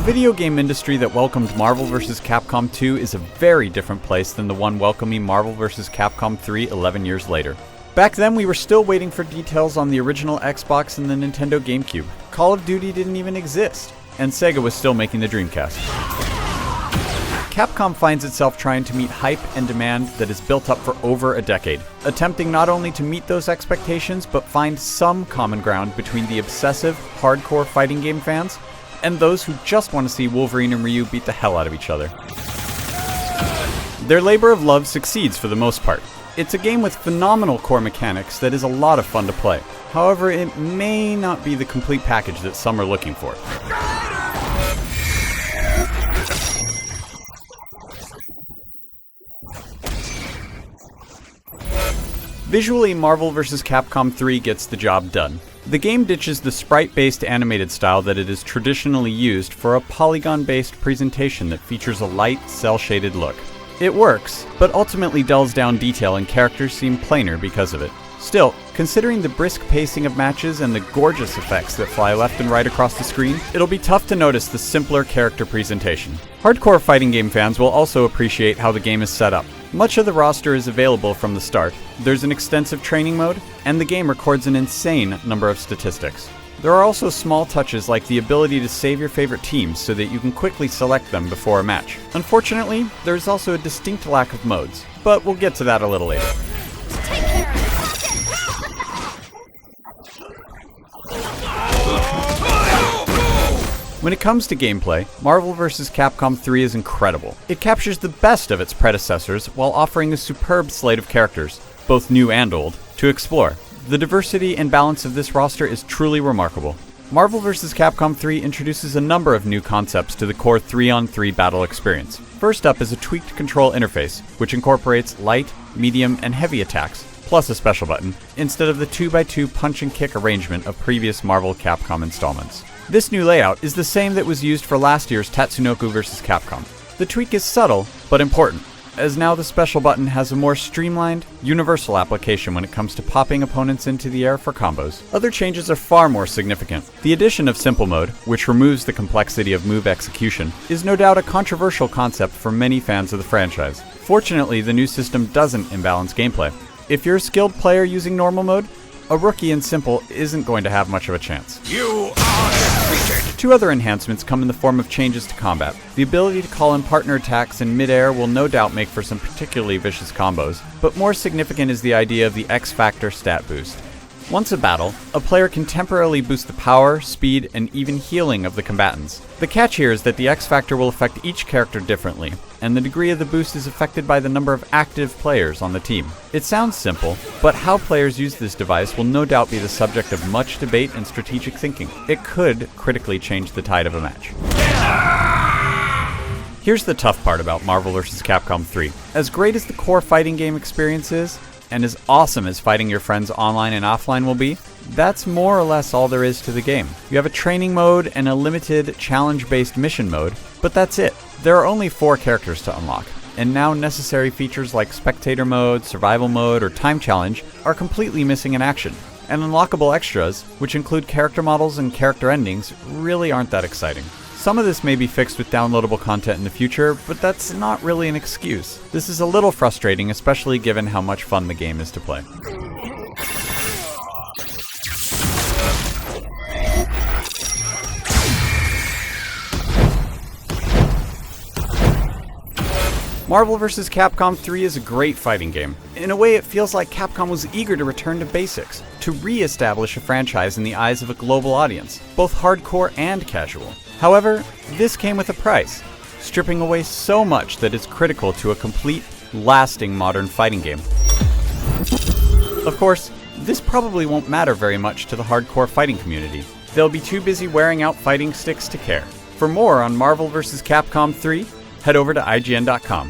video game industry that welcomed Marvel vs. Capcom 2 is a very different place than the one welcoming Marvel vs. Capcom 3 11 years later. Back then, we were still waiting for details on the original Xbox and the Nintendo GameCube. Call of Duty didn't even exist, and Sega was still making the Dreamcast. Capcom finds itself trying to meet hype and demand that is built up for over a decade, attempting not only to meet those expectations, but find some common ground between the obsessive, hardcore fighting game fans and those who just want to see Wolverine and Ryu beat the hell out of each other. Their labor of love succeeds for the most part. It's a game with phenomenal core mechanics that is a lot of fun to play. However, it may not be the complete package that some are looking for. Visually, Marvel vs. Capcom 3 gets the job done. The game ditches the sprite-based animated style that it is traditionally used for a polygon-based presentation that features a light, cel-shaded look. It works, but ultimately dulls down detail and characters seem plainer because of it. Still, considering the brisk pacing of matches and the gorgeous effects that fly left and right across the screen, it'll be tough to notice the simpler character presentation. Hardcore fighting game fans will also appreciate how the game is set up. Much of the roster is available from the start, there's an extensive training mode, and the game records an insane number of statistics. There are also small touches like the ability to save your favorite teams so that you can quickly select them before a match. Unfortunately, there's also a distinct lack of modes, but we'll get to that a little later. When it comes to gameplay, Marvel vs. Capcom 3 is incredible. It captures the best of its predecessors while offering a superb slate of characters, both new and old, to explore. The diversity and balance of this roster is truly remarkable. Marvel vs. Capcom 3 introduces a number of new concepts to the core 3-on-3 battle experience. First up is a tweaked control interface, which incorporates light, medium, and heavy attacks, plus a special button, instead of the 2x2 punch-and-kick arrangement of previous Marvel Capcom installments. This new layout is the same that was used for last year's Tatsunoko vs. Capcom. The tweak is subtle, but important, as now the special button has a more streamlined, universal application when it comes to popping opponents into the air for combos. Other changes are far more significant. The addition of Simple Mode, which removes the complexity of move execution, is no doubt a controversial concept for many fans of the franchise. Fortunately, the new system doesn't imbalance gameplay. If you're a skilled player using normal mode, a rookie in Simple isn't going to have much of a chance. You are defeated! Two other enhancements come in the form of changes to combat. The ability to call in partner attacks in mid-air will no doubt make for some particularly vicious combos, but more significant is the idea of the X-Factor stat boost. Once a battle, a player can temporarily boost the power, speed, and even healing of the combatants. The catch here is that the X-Factor will affect each character differently, and the degree of the boost is affected by the number of active players on the team. It sounds simple, but how players use this device will no doubt be the subject of much debate and strategic thinking. It could critically change the tide of a match. Here's the tough part about Marvel vs. Capcom 3. As great as the core fighting game experience is, and as awesome as fighting your friends online and offline will be, that's more or less all there is to the game. You have a training mode and a limited challenge-based mission mode, but that's it. There are only 4 characters to unlock, and now necessary features like spectator mode, survival mode, or time challenge are completely missing in action. And unlockable extras, which include character models and character endings, really aren't that exciting. Some of this may be fixed with downloadable content in the future, but that's not really an excuse. This is a little frustrating, especially given how much fun the game is to play. Marvel vs. Capcom 3 is a great fighting game. In a way, it feels like Capcom was eager to return to basics, to re-establish a franchise in the eyes of a global audience, both hardcore and casual. However, this came with a price, stripping away so much that it's critical to a complete, lasting modern fighting game. Of course, this probably won't matter very much to the hardcore fighting community. They'll be too busy wearing out fighting sticks to care. For more on Marvel vs. Capcom 3, head over to IGN.com.